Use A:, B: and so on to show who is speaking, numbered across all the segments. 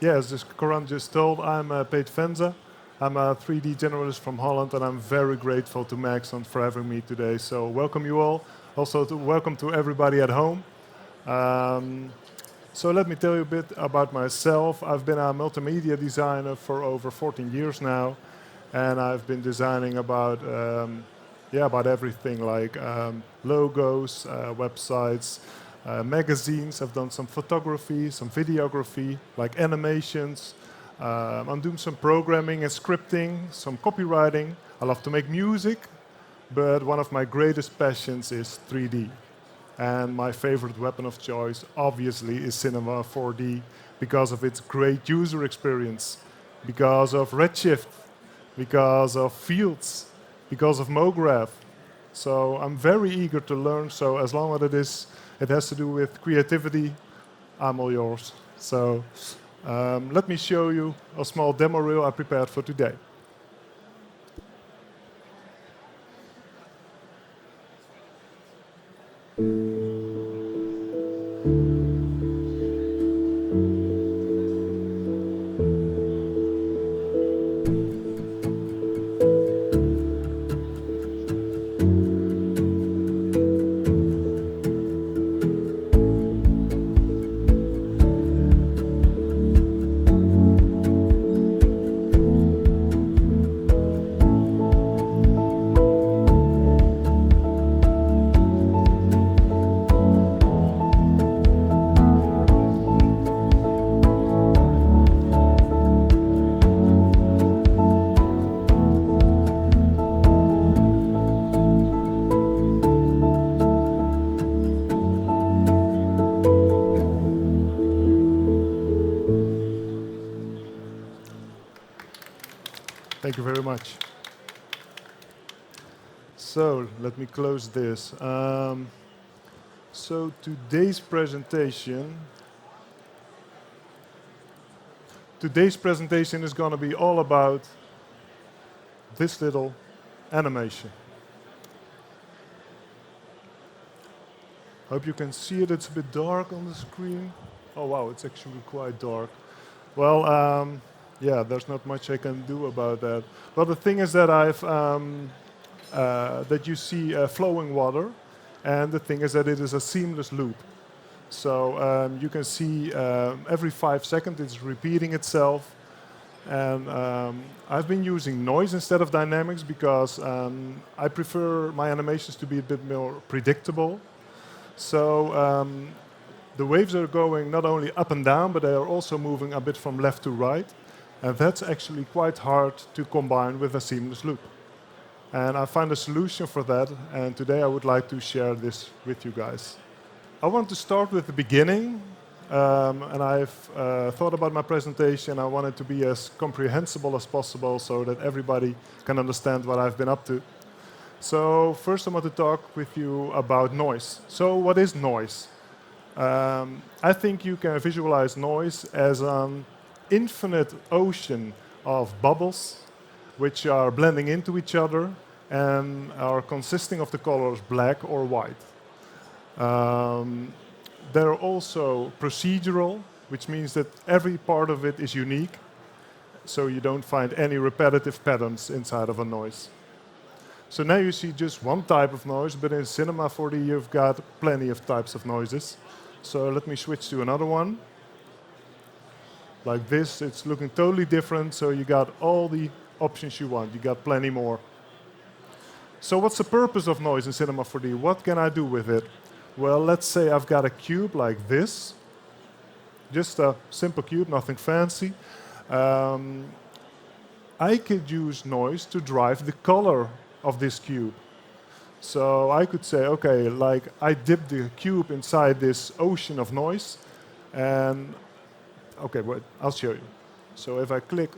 A: Yeah, as this Coran just told, I'm Pate Fenza. I'm a 3D generalist from Holland, and I'm very grateful to Maxon for having me today. So welcome you all. Also, welcome to everybody at home. Um, so let me tell you a bit about myself. I've been a multimedia designer for over 14 years now, and I've been designing about everything like logos, websites, magazines. I've done some photography, some videography, like animations. I'm doing some programming and scripting, some copywriting. I love to make music, but one of my greatest passions is 3D. And my favorite weapon of choice, obviously, is Cinema 4D because of its great user experience, because of Redshift, because of Fields, because of MoGraph. So I'm very eager to learn. So as long as it has to do with creativity, I'm all yours. So let me show you a small demo reel I prepared for today. Thank you very much. So let me close this. So today's presentation is going to be all about this little animation. Hope you can see it. It's a bit dark on the screen. Oh wow, it's actually quite dark. Well, yeah, there's not much I can do about that. But the thing is that that you see flowing water, and the thing is that it is a seamless loop. So you can see every 5 seconds it's repeating itself. And I've been using noise instead of dynamics because I prefer my animations to be a bit more predictable. So the waves are going not only up and down, but they are also moving a bit from left to right. And that's actually quite hard to combine with a seamless loop. And I find a solution for that, and today I would like to share this with you guys. I want to start with the beginning, and I've thought about my presentation. I want it to be as comprehensible as possible so that everybody can understand what I've been up to. So first I want to talk with you about noise. So what is noise? I think you can visualize noise as an infinite ocean of bubbles which are blending into each other and are consisting of the colors black or white. They're also procedural, which means that every part of it is unique, so you don't find any repetitive patterns inside of a noise. So now you see just one type of noise, but in Cinema 4D you've got plenty of types of noises. So let me switch to another one. Like this, it's looking totally different, so you got all the options you want. You got plenty more. So what's the purpose of noise in Cinema 4D? What can I do with it? Well, let's say I've got a cube like this. Just a simple cube, nothing fancy. I could use noise to drive the color of this cube. So I could say, okay, like I dip the cube inside this ocean of noise, and okay, wait, I'll show you. So if I click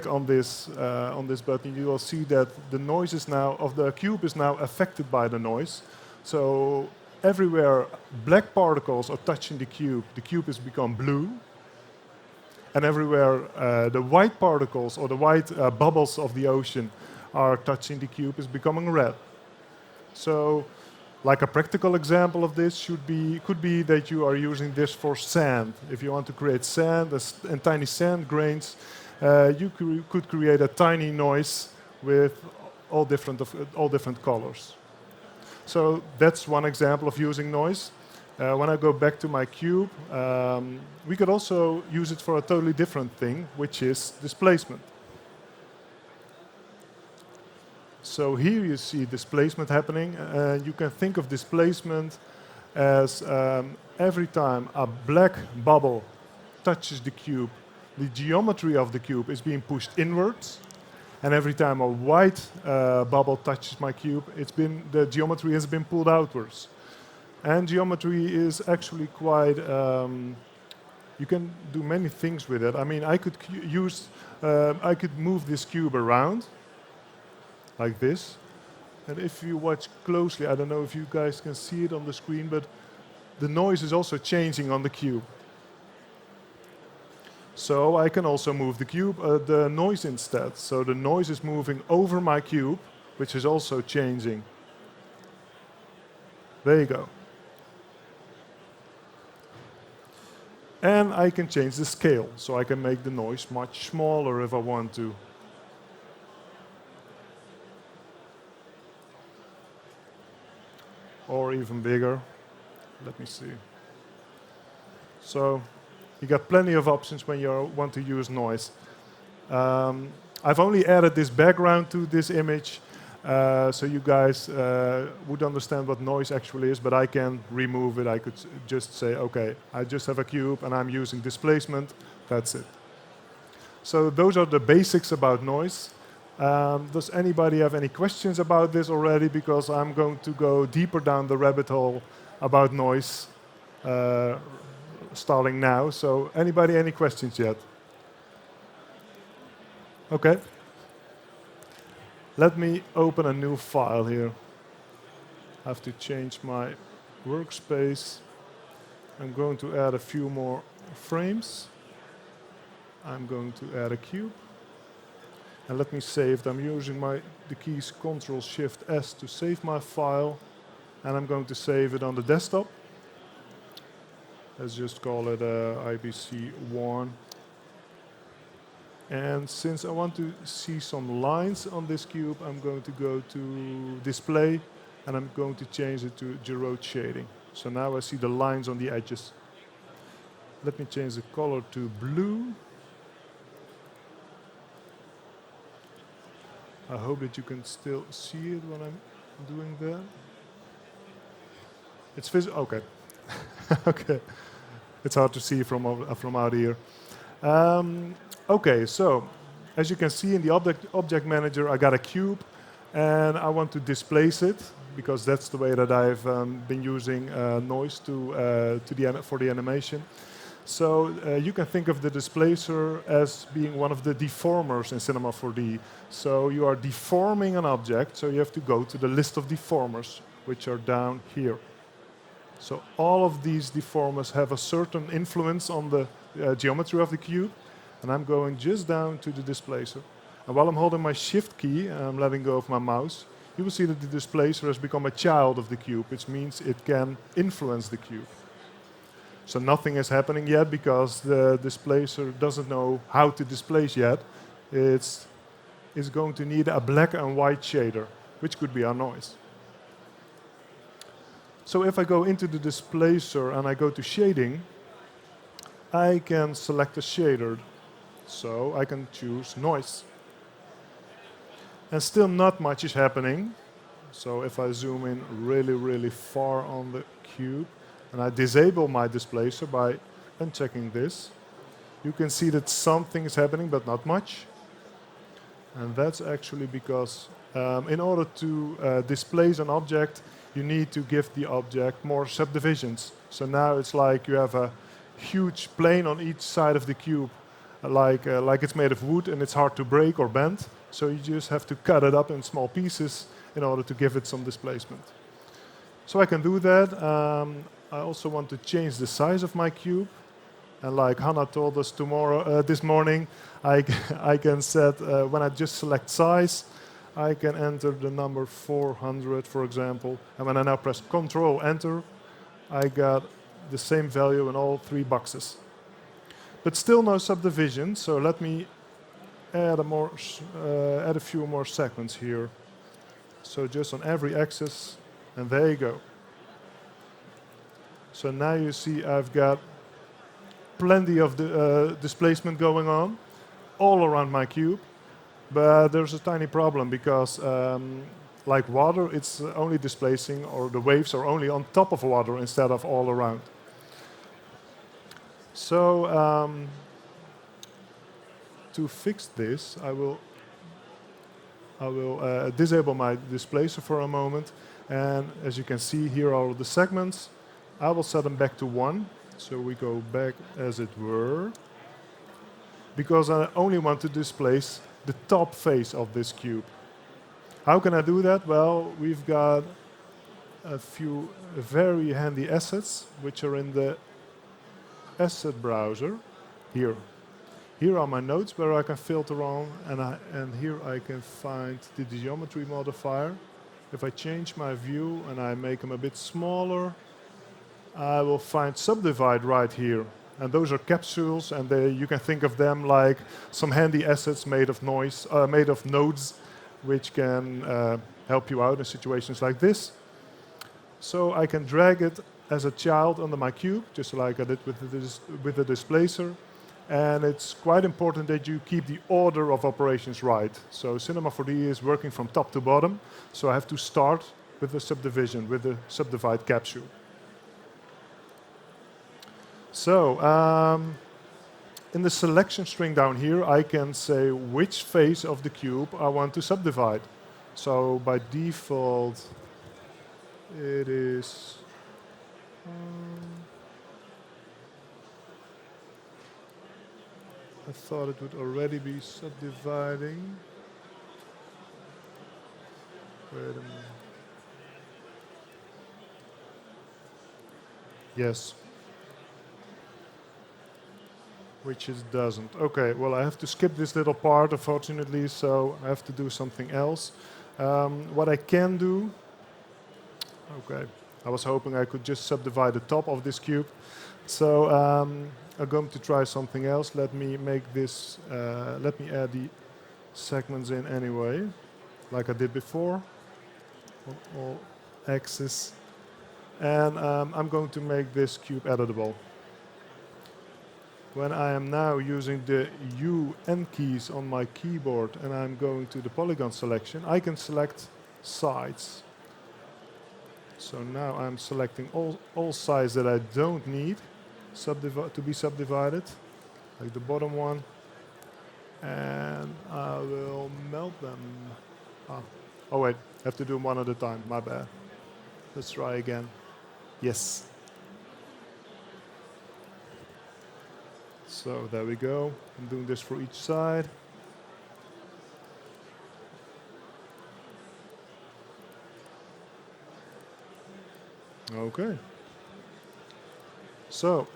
A: on this button, you will see that the noise is now of the cube is now affected by the noise. So everywhere black particles are touching the cube has become blue. And everywhere the white particles or the white bubbles of the ocean are touching the cube is becoming red. So Like a practical example of this could be that you are using this for sand. If you want to create sand and tiny sand grains, you could create a tiny noise with all different colors. So that's one example of using noise. When I go back to my cube, we could also use it for a totally different thing, which is displacement. So here you see displacement happening. You can think of displacement as every time a black bubble touches the cube, the geometry of the cube is being pushed inwards. And every time a white bubble touches my cube, the geometry has been pulled outwards. And geometry is actually quite, you can do many things with it. I mean, I could move this cube around like this. And if you watch closely, I don't know if you guys can see it on the screen, but the noise is also changing on the cube. So I can also move the noise instead. So the noise is moving over my cube, which is also changing. There you go. And I can change the scale, so I can make the noise much smaller if I want to. Or even bigger. Let me see. So you got plenty of options when you want to use noise. I've only added this background to this image so you guys would understand what noise actually is, but I can remove it. I could just say, okay, I just have a cube and I'm using displacement. That's it. So those are the basics about noise. Does anybody have any questions about this already? Because I'm going to go deeper down the rabbit hole about noise starting now. So anybody, any questions yet? Okay. Let me open a new file here. I have to change my workspace. I'm going to add a few more frames. I'm going to add a cube. And let me save it. I'm using the keys Ctrl-Shift-S to save my file. And I'm going to save it on the desktop. Let's just call it IBC1. And since I want to see some lines on this cube, I'm going to go to Display, and I'm going to change it to Geroid shading. So now I see the lines on the edges. Let me change the color to blue. I hope that you can still see it when I'm doing that. It's visible. Okay. Okay. It's hard to see from out here. Okay, so as you can see in the object manager, I got a cube, and I want to displace it because that's the way that I've been using noise for the animation. So you can think of the displacer as being one of the deformers in Cinema 4D. So you are deforming an object, so you have to go to the list of deformers, which are down here. So all of these deformers have a certain influence on the geometry of the cube. And I'm going just down to the displacer. And while I'm holding my Shift key and I'm letting go of my mouse, you will see that the displacer has become a child of the cube, which means it can influence the cube. So nothing is happening yet because the displacer doesn't know how to displace yet. It's going to need a black and white shader, which could be our noise. So if I go into the displacer and I go to shading, I can select a shader. So I can choose noise. And still not much is happening. So if I zoom in really, really far on the cube, and I disable my displacer by unchecking this, you can see that something is happening, but not much. And that's actually because in order to displace an object, you need to give the object more subdivisions. So now it's like you have a huge plane on each side of the cube, like it's made of wood and it's hard to break or bend. So you just have to cut it up in small pieces in order to give it some displacement. So I can do that. I also want to change the size of my cube. And like Hannah told us this morning, I can set, when I just select size, I can enter the number 400, for example. And when I now press Control Enter, I got the same value in all 3 boxes. But still no subdivision, so let me add a few more segments here. So just on every axis, and there you go. So now you see I've got plenty of displacement going on all around my cube. But there's a tiny problem because like water, it's only displacing, or the waves are only on top of water instead of all around. So to fix this, I will disable my displacer for a moment. And as you can see, here are all the segments. I will set them back to 1. So we go back as it were. Because I only want to displace the top face of this cube. How can I do that? Well, we've got a few very handy assets which are in the asset browser here. Here are my nodes where I can filter on, and here I can find the geometry modifier. If I change my view and I make them a bit smaller, I will find subdivide right here. And those are capsules, and you can think of them like some handy assets made of nodes, which can help you out in situations like this. So I can drag it as a child under my cube, just like I did with the displacer. And it's quite important that you keep the order of operations right. So Cinema 4D is working from top to bottom, so I have to start with the subdivision, with the subdivide capsule. So in the selection string down here, I can say which face of the cube I want to subdivide. So by default, it is I thought it would already be subdividing. Wait a minute. Yes. Which it doesn't. Okay, well, I have to skip this little part, unfortunately, so I have to do something else. What I can do... Okay, I was hoping I could just subdivide the top of this cube. So I'm going to try something else. Let me make this... let me add the segments in anyway, like I did before, on all axes. And I'm going to make this cube editable. When I am now using the U and keys on my keyboard and I'm going to the polygon selection, I can select sides. So now I'm selecting all sides that I don't need to be subdivided, like the bottom one, and I will melt them. Oh wait, I have to do them one at a time, my bad. Let's try again. Yes. So there we go. I'm doing this for each side. Okay. So,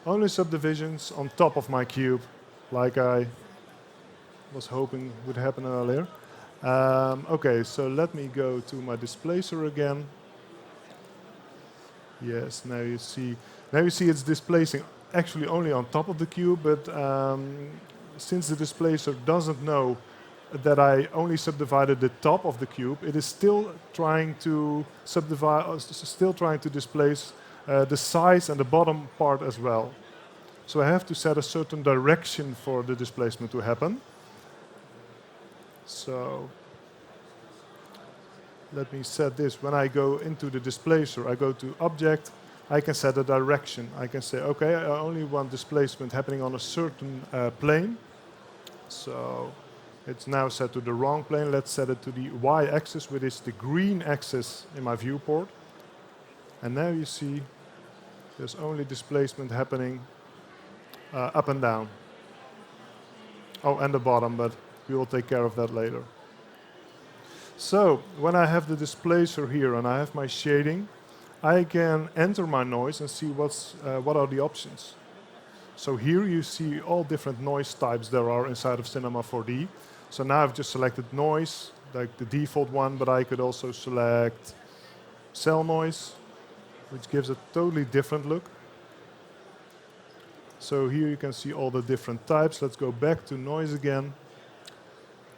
A: only subdivisions on top of my cube, like I was hoping would happen earlier. Okay, so let me go to my displacer again. Yes, now you see it's displacing actually only on top of the cube, but since the displacer doesn't know that I only subdivided the top of the cube, it is still trying to displace the sides and the bottom part as well. So I have to set a certain direction for the displacement to happen. So let me set this. When I go into the displacer, I go to Object. I can set a direction. I can say, okay, I only want displacement happening on a certain plane. So it's now set to the wrong plane. Let's set it to the y-axis, which is the green axis in my viewport. And now you see there's only displacement happening up and down. Oh, and the bottom, but we will take care of that later. So when I have the displacer here and I have my shading, I can enter my noise and see what are the options. So here you see all different noise types there are inside of Cinema 4D. So now I've just selected noise, like the default one, but I could also select cell noise, which gives a totally different look. So here you can see all the different types. Let's go back to noise again.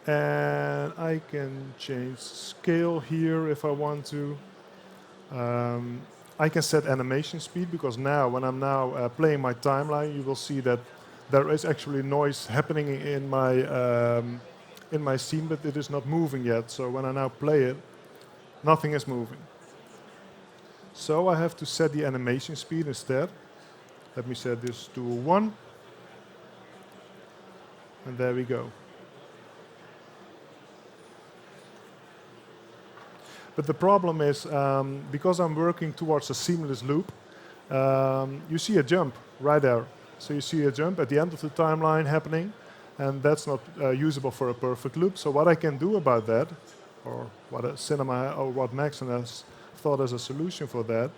A: And I can change scale here if I want to. I can set animation speed, because now when I'm now playing my timeline, you will see that there is actually noise happening in my scene, but it is not moving yet. So when I now play it, nothing is moving. So I have to set the animation speed instead. Let me set this to 1. And there we go. But the problem is, because I'm working towards a seamless loop, you see a jump right there. So you see a jump at the end of the timeline happening, and that's not usable for a perfect loop. So what I can do about that, or what Cinema or what Maxon has thought as a solution for that,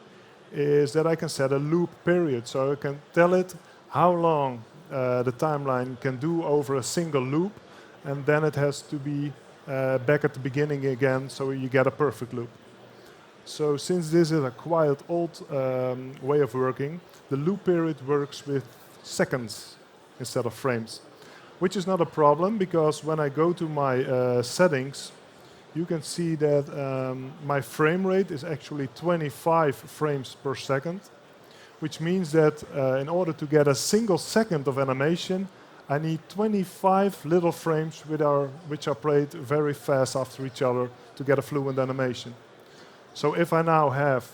A: is that I can set a loop period. So I can tell it how long the timeline can do over a single loop, and then it has to be back at the beginning again, so you get a perfect loop. So since this is a quite old way of working, the loop period works with seconds instead of frames, which is not a problem, because when I go to my settings, you can see that my frame rate is actually 25 frames per second, which means that in order to get a single second of animation, I need 25 little frames which are played very fast after each other to get a fluent animation. So if I now have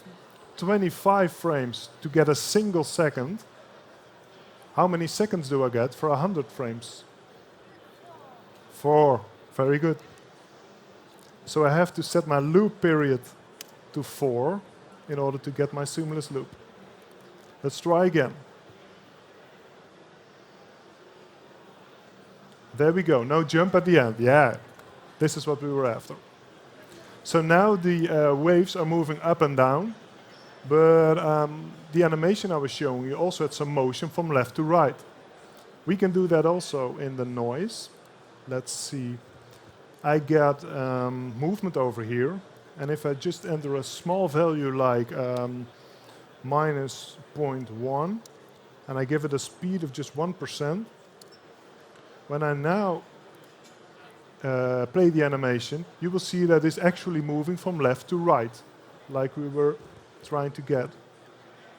A: 25 frames to get a single second, how many seconds do I get for 100 frames? 4. Very good. So I have to set my loop period to 4 in order to get my seamless loop. Let's try again. There we go, no jump at the end. Yeah, this is what we were after. So now the waves are moving up and down, but the animation I was showing you also had some motion from left to right. We can do that also in the noise. Let's see. I get movement over here, and if I just enter a small value like minus 0.1, and I give it a speed of just 1%, when I now play the animation, you will see that it's actually moving from left to right, like we were trying to get.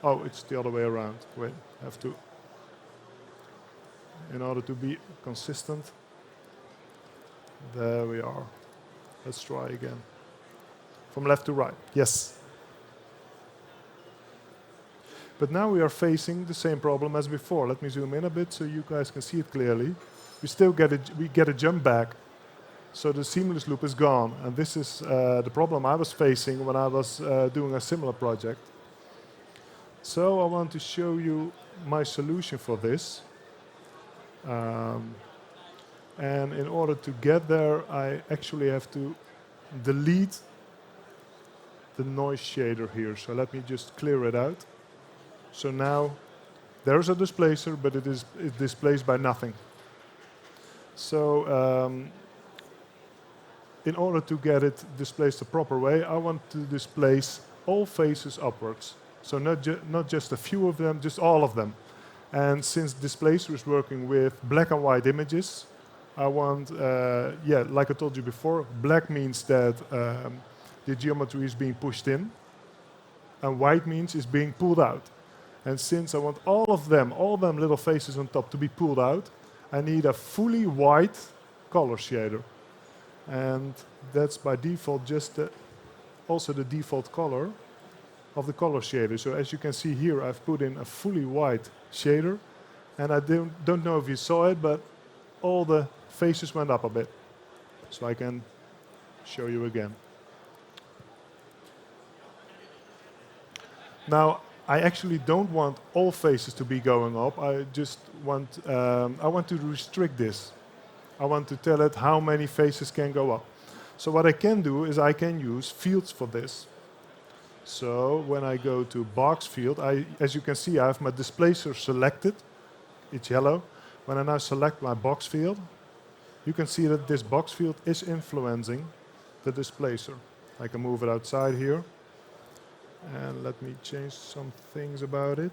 A: Oh, it's the other way around. Wait, I have to, in order to be consistent. There we are. Let's try again. From left to right, yes. But now we are facing the same problem as before. Let me zoom in a bit so you guys can see it clearly. We get a jump back, so the seamless loop is gone. And this is the problem I was facing when I was doing a similar project. So I want to show you my solution for this. And in order to get there, I actually have to delete the noise shader here. So let me just clear it out. So now there's a displacer, but it's displaced by nothing. So in order to get it displaced the proper way, I want to displace all faces upwards. So not just a few of them, just all of them. And since displacer is working with black and white images, I want, like I told you before, black means that the geometry is being pushed in, and white means it's being pulled out. And since I want all them little faces on top to be pulled out, I need a fully white color shader. And that's by default just also the default color of the color shader. So as you can see here, I've put in a fully white shader, and I don't know if you saw it, but all the faces went up a bit. So I can show you again. Now, I actually don't want all faces to be going up. I just want, I want to restrict this. I want to tell it how many faces can go up. So what I can do is I can use fields for this. So when I go to box field, as you can see, I have my displacer selected. It's yellow. When I now select my box field, you can see that this box field is influencing the displacer. I can move it outside here. And let me change some things about it.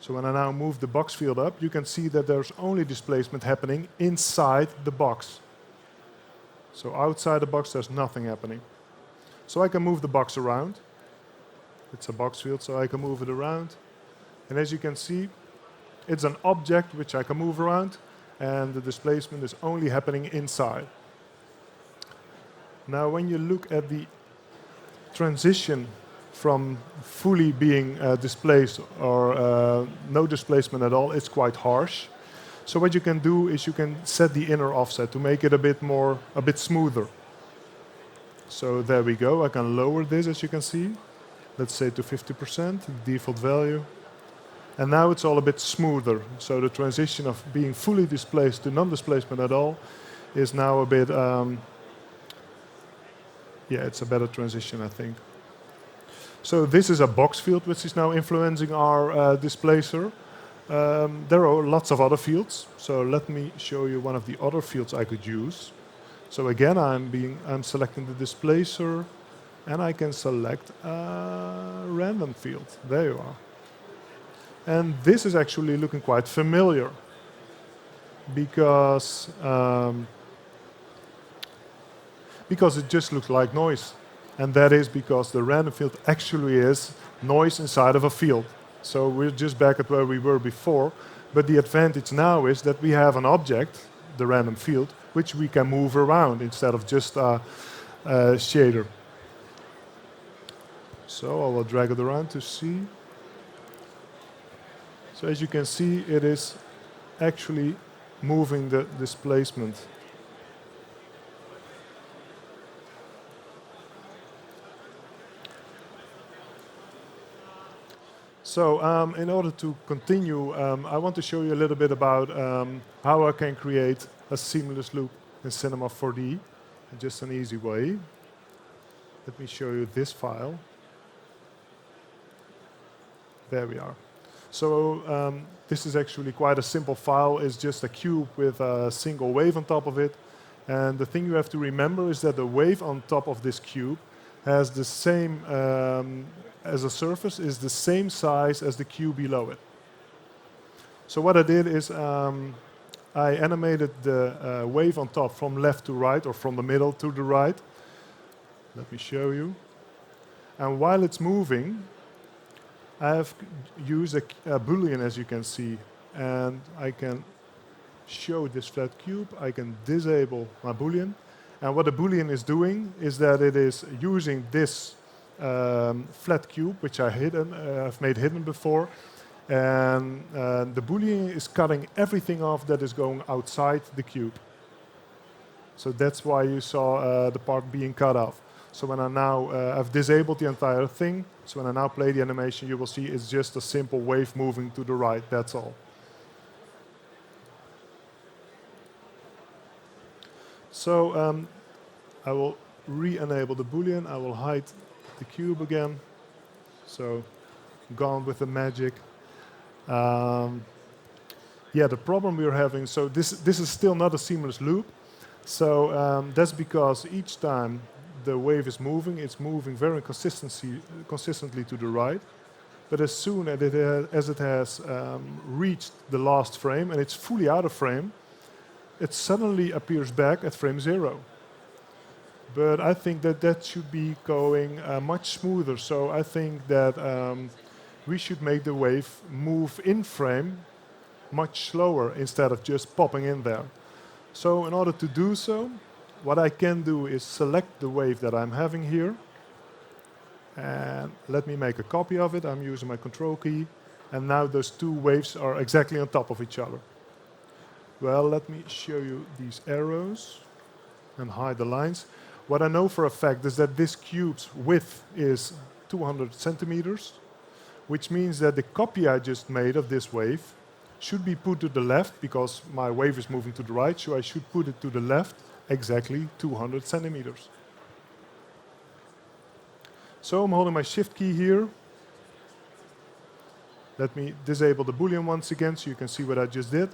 A: So when I now move the box field up, you can see that there's only displacement happening inside the box. So outside the box, there's nothing happening. So I can move the box around. It's a box field, so I can move it around. And as you can see, it's an object which I can move around, and the displacement is only happening inside. Now, when you look at the transition from fully being displaced or no displacement at all, it's quite harsh. So what you can do is you can set the inner offset to make it a bit smoother. So there we go. I can lower this, as you can see. Let's say to 50%, the default value. And now it's all a bit smoother. So the transition of being fully displaced to non-displacement at all is now a bit, it's a better transition, I think. So this is a box field which is now influencing our displacer. There are lots of other fields. So let me show you one of the other fields I could use. So again, I'm selecting the displacer, and I can select a random field. There you are. And this is actually looking quite familiar because it just looks like noise. And that is because the random field actually is noise inside of a field. So we're just back at where we were before. But the advantage now is that we have an object, the random field, which we can move around instead of just a shader. So I will drag it around to see. So as you can see, it is actually moving the displacement. So in order to continue, I want to show you a little bit about how I can create a seamless loop in Cinema 4D in just an easy way. Let me show you this file. There we are. So this is actually quite a simple file. It's just a cube with a single wave on top of it. And the thing you have to remember is that the wave on top of this cube has the same, as a surface, is the same size as the cube below it. So what I did is I animated the wave on top from left to right, or from the middle to the right. Let me show you. And while it's moving, I have used a Boolean, as you can see, and I can show this flat cube. I can disable my Boolean. And what the Boolean is doing is that it is using this flat cube, which I've made hidden before, and the Boolean is cutting everything off that is going outside the cube. So that's why you saw the part being cut off. So when I now, I've disabled the entire thing, so when I now play the animation, you will see it's just a simple wave moving to the right, that's all. So I will re-enable the Boolean, I will hide the cube again. So gone with the magic. The problem we're having, so this is still not a seamless loop. So that's because each time the wave is moving, it's moving very consistently to the right. But as soon as it has reached the last frame and it's fully out of frame, it suddenly appears back at frame 0. But I think that should be going much smoother. So I think that we should make the wave move in frame much slower instead of just popping in there. So in order to do so, what I can do is select the wave that I'm having here. And let me make a copy of it. I'm using my control key. And now those two waves are exactly on top of each other. Well, let me show you these arrows and hide the lines. What I know for a fact is that this cube's width is 200 centimeters, which means that the copy I just made of this wave should be put to the left because my wave is moving to the right, so I should put it to the left exactly 200 centimeters. So I'm holding my shift key here. Let me disable the Boolean once again so you can see what I just did.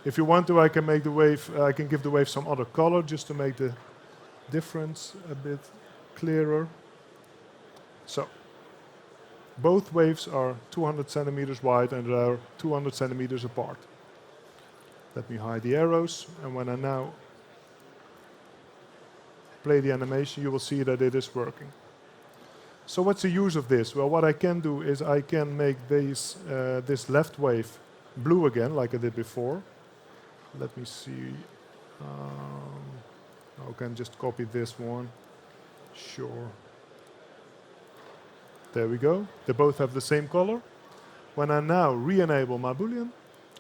A: If you want to, I can make the wave, I can give the wave some other color just to make the difference a bit clearer. So, both waves are 200 centimeters wide and they are 200 centimeters apart. Let me hide the arrows, and when I now play the animation, you will see that it is working. So what's the use of this? Well, what I can do is I can make this left wave blue again, like I did before. Let me see. I can just copy this one. Sure. There we go. They both have the same color. When I now re-enable my Boolean,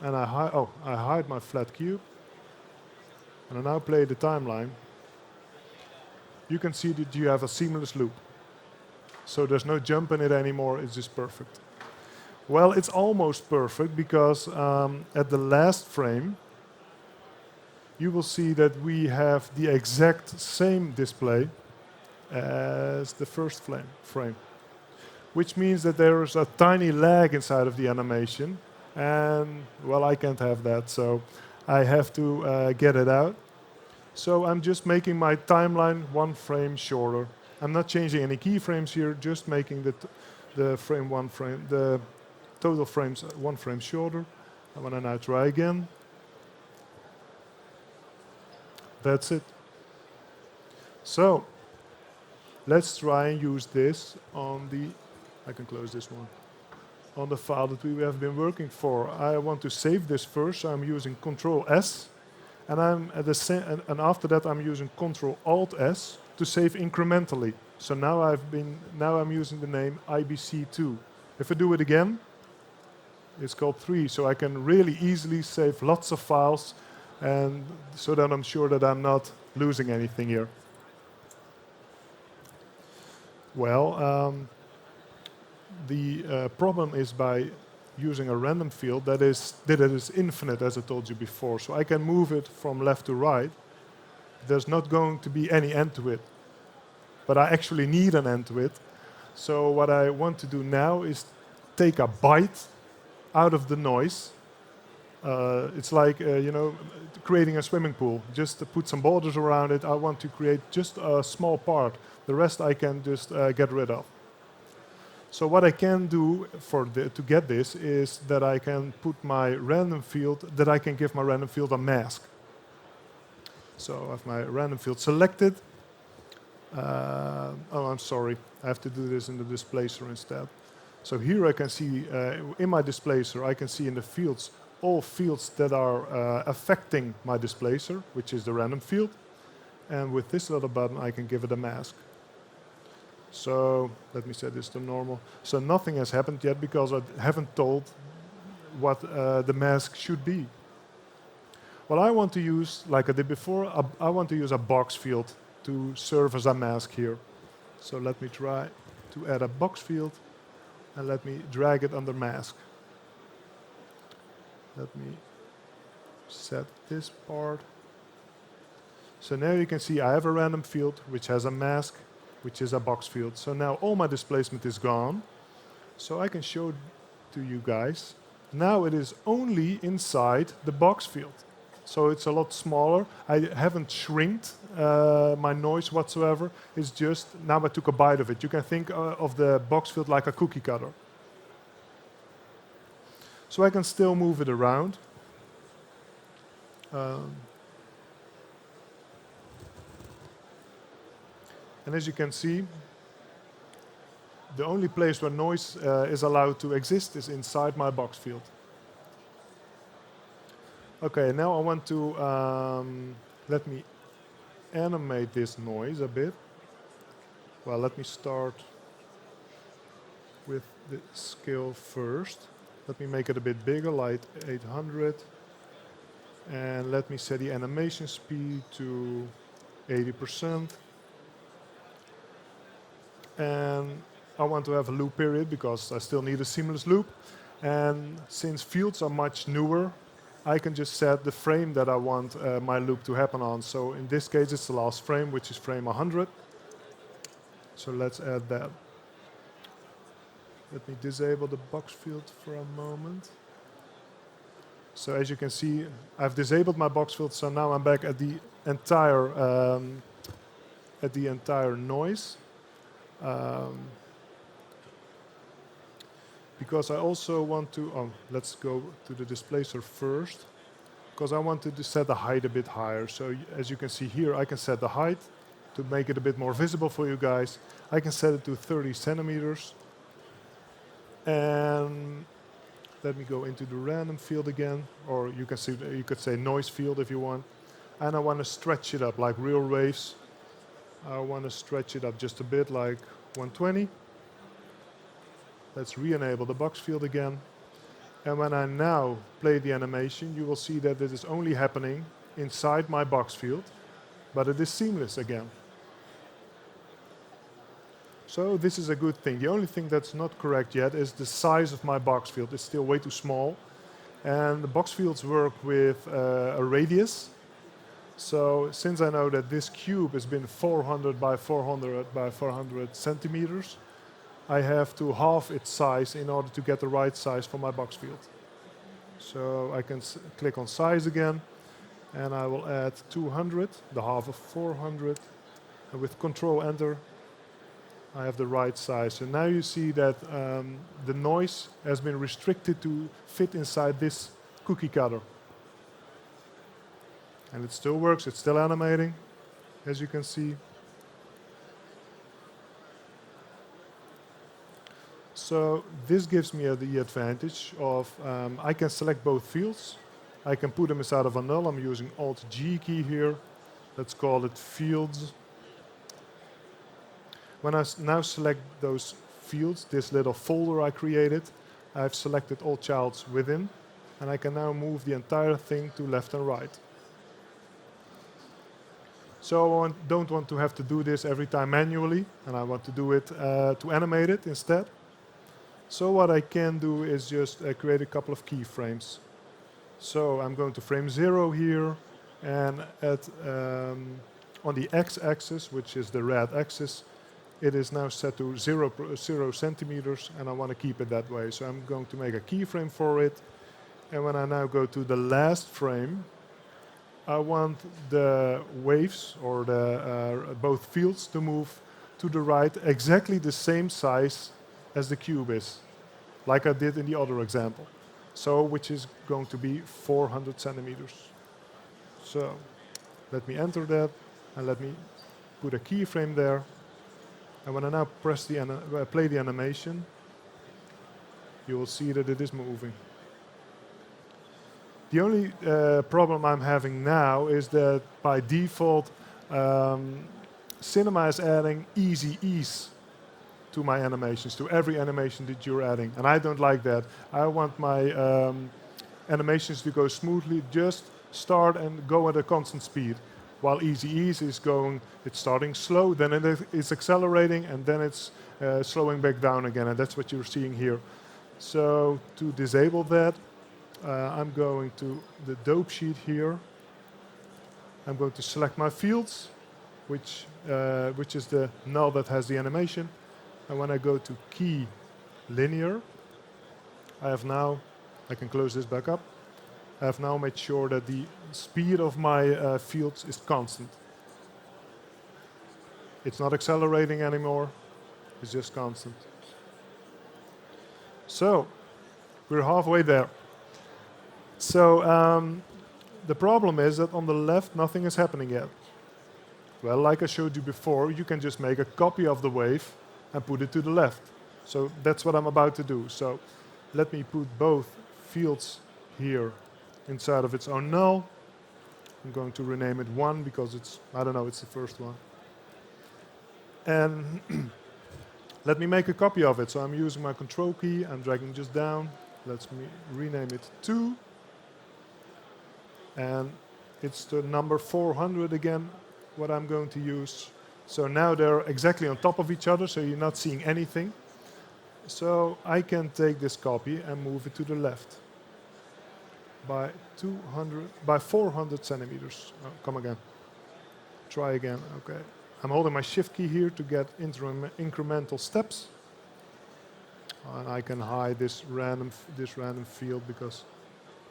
A: and I hide my flat cube, and I now play the timeline, you can see that you have a seamless loop. So there's no jump in it anymore, it's just perfect. Well, it's almost perfect because at the last frame, you will see that we have the exact same display as the first frame. Which means that there is a tiny lag inside of the animation, and well, I can't have that, so I have to get it out. So I'm just making my timeline one frame shorter. I'm not changing any keyframes here, just making the total frames one frame shorter. And when I now try again, that's it. So let's try and use this on the, I can close this one, on the file that we have been working for. I want to save this first, so I'm using Control S, and and after that I'm using Control Alt S to save incrementally. So now I'm using the name IBC2. If I do it again, it's called 3, so I can really easily save lots of files, and so that I'm sure that I'm not losing anything here. Well, the problem is by using a random field that it is infinite, as I told you before. So I can move it from left to right. There's not going to be any end to it. But I actually need an end to it. So what I want to do now is take a bite out of the noise. It's like creating a swimming pool. Just to put some borders around it. I want to create just a small part. The rest I can just get rid of. So what I can do to get this is that I can put my random field, that I can give my random field a mask. So I have my random field selected. I'm sorry, I have to do this in the displacer instead. So here I can see, in my displacer, I can see in the fields, all fields that are affecting my displacer, which is the random field. And with this little button, I can give it a mask. So let me set this to normal. So nothing has happened yet because I haven't told what the mask should be. Well, I want to use, like I did before, I want to use a box field to serve as a mask here. So let me try to add a box field and let me drag it under mask. Let me set this part. So now you can see I have a random field which has a mask, which is a box field. So now all my displacement is gone. So I can show to you guys. Now it is only inside the box field. So it's a lot smaller. I haven't shrinked my noise whatsoever. It's just, now I took a bite of it. You can think of the box field like a cookie cutter. So I can still move it around. And as you can see, the only place where noise is allowed to exist is inside my box field. Okay, now I want to let me animate this noise a bit. Well, let me start with the scale first. Let me make it a bit bigger, like 800. And let me set the animation speed to 80%. And I want to have a loop period because I still need a seamless loop. And since fields are much newer, I can just set the frame that I want my loop to happen on. So in this case, it's the last frame, which is frame 100. So let's add that. Let me disable the box field for a moment. So as you can see, I've disabled my box field, so now I'm back at the entire noise. Because I also want to, let's go to the displacer first, because I wanted to set the height a bit higher. So as you can see here, I can set the height to make it a bit more visible for you guys. I can set it to 30 centimeters. And let me go into the random field again, or you could say noise field if you want. And I want to stretch it up like real waves. I want to stretch it up just a bit, like 120. Let's re-enable the box field again. And when I now play the animation, you will see that it is only happening inside my box field, but it is seamless again. So this is a good thing. The only thing that's not correct yet is the size of my box field. It's still way too small. And the box fields work with a radius. So since I know that this cube has been 400 by 400 by 400 centimeters, I have to halve its size in order to get the right size for my box field. So I can click on size again, and I will add 200, the half of 400, and with Control Enter, I have the right size. So now you see that the noise has been restricted to fit inside this cookie cutter. And it still works, it's still animating, as you can see. So this gives me the advantage of I can select both fields. I can put them inside of a null. I'm using Alt-G key here. Let's call it fields. When I now select those fields, this little folder I created, I've selected all childs within, and I can now move the entire thing to left and right. So I don't want to have to do this every time manually, and I want to do it to animate it instead. So what I can do is just create a couple of keyframes. So I'm going to frame 0 here, and on the x-axis, which is the red axis, it is now set to 0 centimeters, and I want to keep it that way. So I'm going to make a keyframe for it. And when I now go to the last frame, I want the waves, or the both fields, to move to the right exactly the same size as the cube is, like I did in the other example. So, which is going to be 400 centimeters. So, let me enter that, and let me put a keyframe there. And when I now press play the animation, you will see that it is moving. The only problem I'm having now is that by default, Cinema is adding easy ease to my animations, to every animation that you're adding. And I don't like that. I want my animations to go smoothly, just start and go at a constant speed. While easy ease is going, it's starting slow, then it's accelerating, and then it's slowing back down again. And that's what you're seeing here. So to disable that, I'm going to the dope sheet here. I'm going to select my fields, which is the null that has the animation. And when I go to key linear, I can close this back up. I have now made sure that the speed of my fields is constant. It's not accelerating anymore, it's just constant. So, we're halfway there. So, the problem is that on the left, nothing is happening yet. Well, like I showed you before, you can just make a copy of the wave and put it to the left. So that's what I'm about to do. So let me put both fields here inside of its own null. I'm going to rename it 1 because it's the first one. And let me make a copy of it. So I'm using my control key, I'm dragging just down. Let's rename it 2. And it's the number 400 again, what I'm going to use. So now they're exactly on top of each other, so you're not seeing anything. So I can take this copy and move it to the left by 400 centimeters. Oh, come again. Try again. Okay. I'm holding my shift key here to get incremental steps. And I can hide this random field because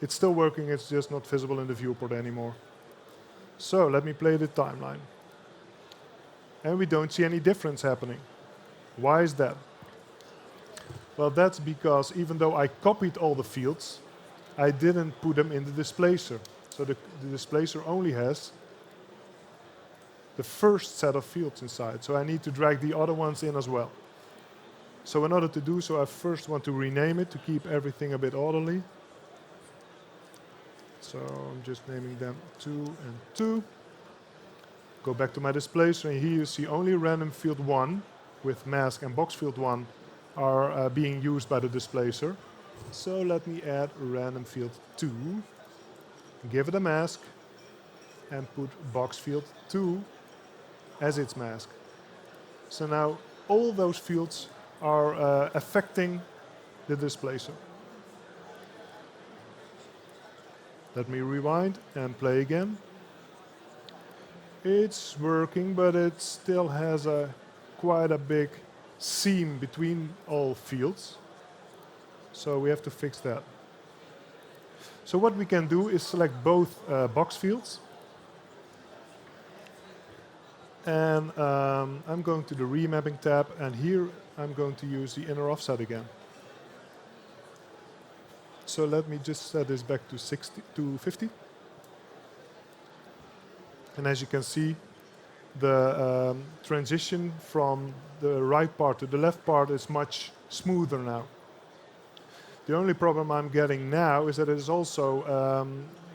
A: It's still working, it's just not visible in the viewport anymore. So let me play the timeline. And we don't see any difference happening. Why is that? Well, that's because even though I copied all the fields, I didn't put them in the displacer. So the displacer only has the first set of fields inside. So I need to drag the other ones in as well. So in order to do so, I first want to rename it to keep everything a bit orderly. So I'm just naming them 2 and 2. Go back to my displacer, and here you see only random field 1 with mask and box field 1 are being used by the displacer. So let me add random field 2, give it a mask, and put box field 2 as its mask. So now all those fields are affecting the displacer. Let me rewind and play again. It's working, but it still has quite a big seam between all fields. So we have to fix that. So what we can do is select both box fields. And I'm going to the remapping tab, and here I'm going to use the inner offset again. So let me just set this back to 50. And as you can see, the transition from the right part to the left part is much smoother now. The only problem I'm getting now is that it is also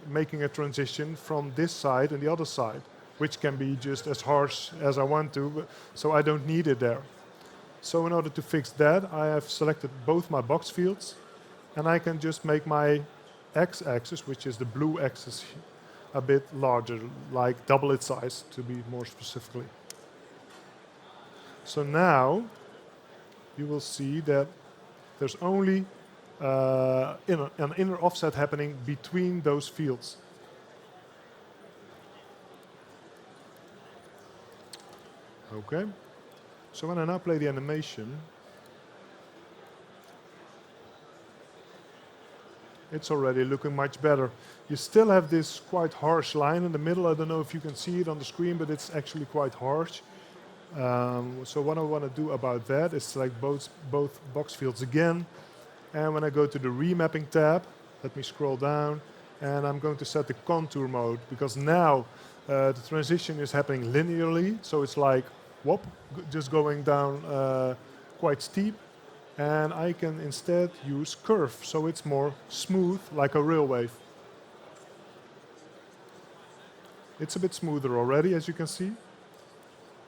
A: making a transition from this side and the other side, which can be just as harsh as I want to, so I don't need it there. So in order to fix that, I have selected both my box fields, and I can just make my x-axis, which is the blue axis, a bit larger, like double its size, to be more specifically. So now you will see that there's only an inner offset happening between those fields. Okay. So when I now play the animation, it's already looking much better. You still have this quite harsh line in the middle. I don't know if you can see it on the screen, but it's actually quite harsh. So what I want to do about that is select both box fields again. And when I go to the remapping tab, let me scroll down, and I'm going to set the contour mode, because now the transition is happening linearly. So it's like, whoop, just going down quite steep. And I can instead use curve, so it's more smooth, like a rail wave. It's a bit smoother already, as you can see.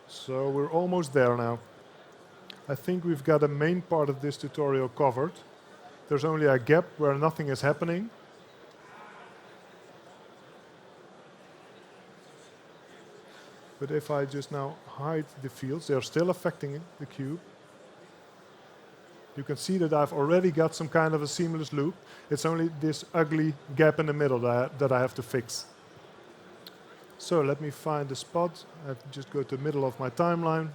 A: So we're almost there now. I think we've got the main part of this tutorial covered. There's only a gap where nothing is happening. But if I just now hide the fields, they're still affecting the cube. You can see that I've already got some kind of a seamless loop. It's only this ugly gap in the middle that I have to fix. So let me find the spot. I just go to the middle of my timeline.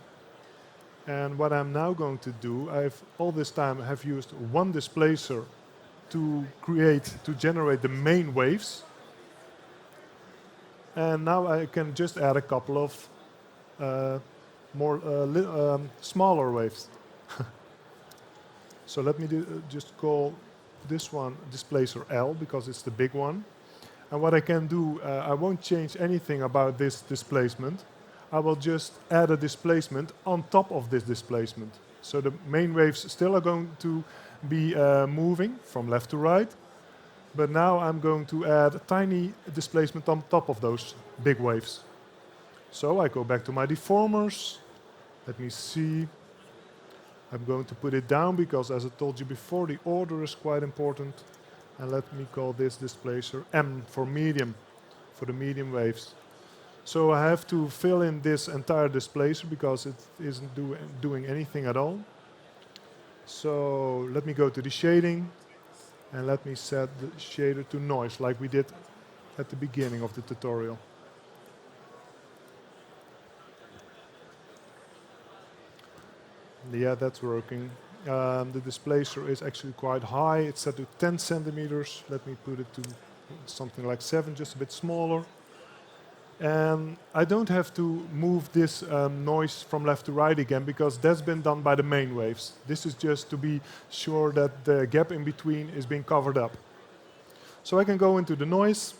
A: And what I'm now going to do, all this time have used one displacer to generate the main waves. And now I can just add a couple of smaller waves. So let me just call this one displacer L, because it's the big one. And what I can do, I won't change anything about this displacement. I will just add a displacement on top of this displacement. So the main waves still are going to be moving from left to right. But now I'm going to add a tiny displacement on top of those big waves. So I go back to my deformers. Let me see. I'm going to put it down because, as I told you before, the order is quite important. And let me call this displacer M for medium, for the medium waves. So I have to fill in this entire displacer because it isn't doing anything at all. So let me go to the shading, and let me set the shader to noise, like we did at the beginning of the tutorial. Yeah, that's working. The displacer is actually quite high. It's set to 10 centimeters. Let me put it to something like 7, just a bit smaller. And I don't have to move this noise from left to right again because that's been done by the main waves. This is just to be sure that the gap in between is being covered up. So I can go into the noise.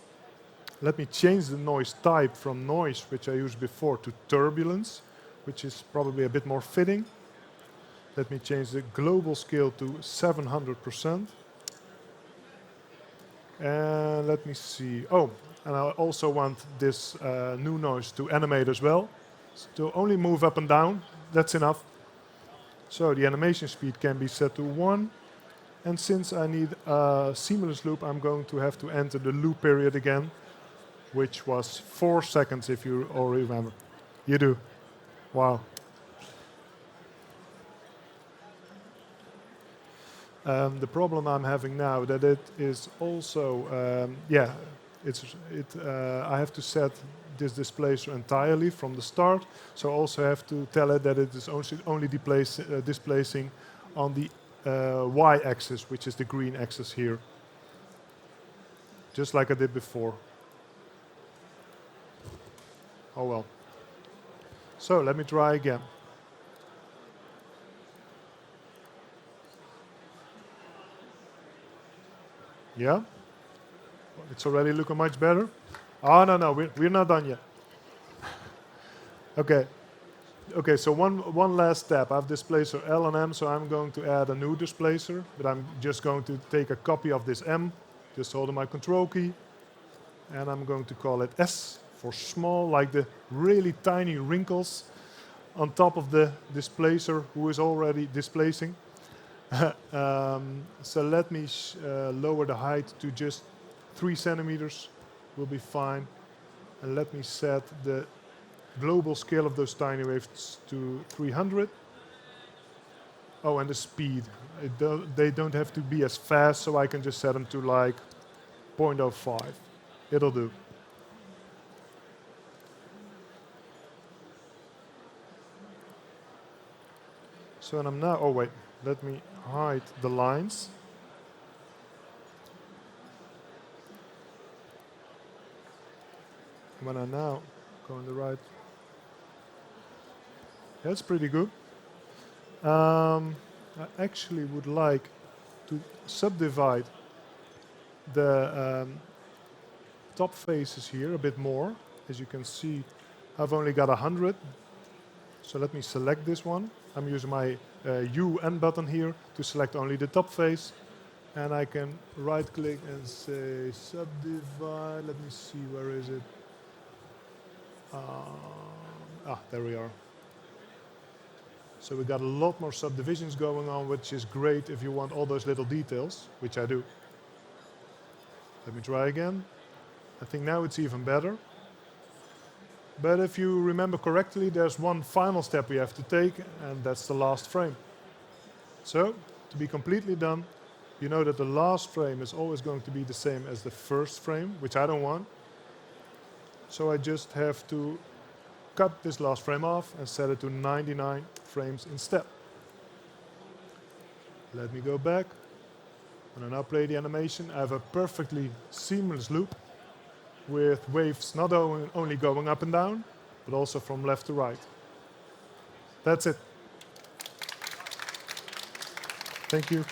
A: Let me change the noise type from noise, which I used before, to turbulence, which is probably a bit more fitting. Let me change the global scale to 700%. And let me see. Oh, and I also want this new noise to animate as well. So to only move up and down, that's enough. So the animation speed can be set to 1. And since I need a seamless loop, I'm going to have to enter the loop period again, which was 4 seconds, if you all remember. You do. Wow. The problem I'm having now that it is also, I have to set this displacer entirely from the start. So I also have to tell it that it is only displacing on the y-axis, which is the green axis here, just like I did before. Oh well. So let me try again. Yeah? It's already looking much better. Oh, no, we're not done yet. Okay, so one last step. I have displacer L and M, so I'm going to add a new displacer, but I'm just going to take a copy of this M, just holding my control key, and I'm going to call it S for small, like the really tiny wrinkles on top of the displacer who is already displacing. So let me lower the height to just 3 centimeters, will be fine. And let me set the global scale of those tiny waves to 300. Oh, and the speed. They don't have to be as fast, so I can just set them to like 0.05. It'll do. So and I'm now, oh wait, let me hide the lines. When I now go on the right, that's pretty good. I actually would like to subdivide the top faces here a bit more. As you can see, I've only got 100. So let me select this one. I'm using my U N button here to select only the top face. And I can right click and say subdivide. Let me see, where is it? There we are. So we got a lot more subdivisions going on, which is great if you want all those little details, which I do. Let me try again. I think now it's even better. But if you remember correctly, there's one final step we have to take, and that's the last frame. So, to be completely done, you know that the last frame is always going to be the same as the first frame, which I don't want. So I just have to cut this last frame off and set it to 99 frames instead. Let me go back. When I now play the animation, I have a perfectly seamless loop with waves not only going up and down, but also from left to right. That's it. Thank you.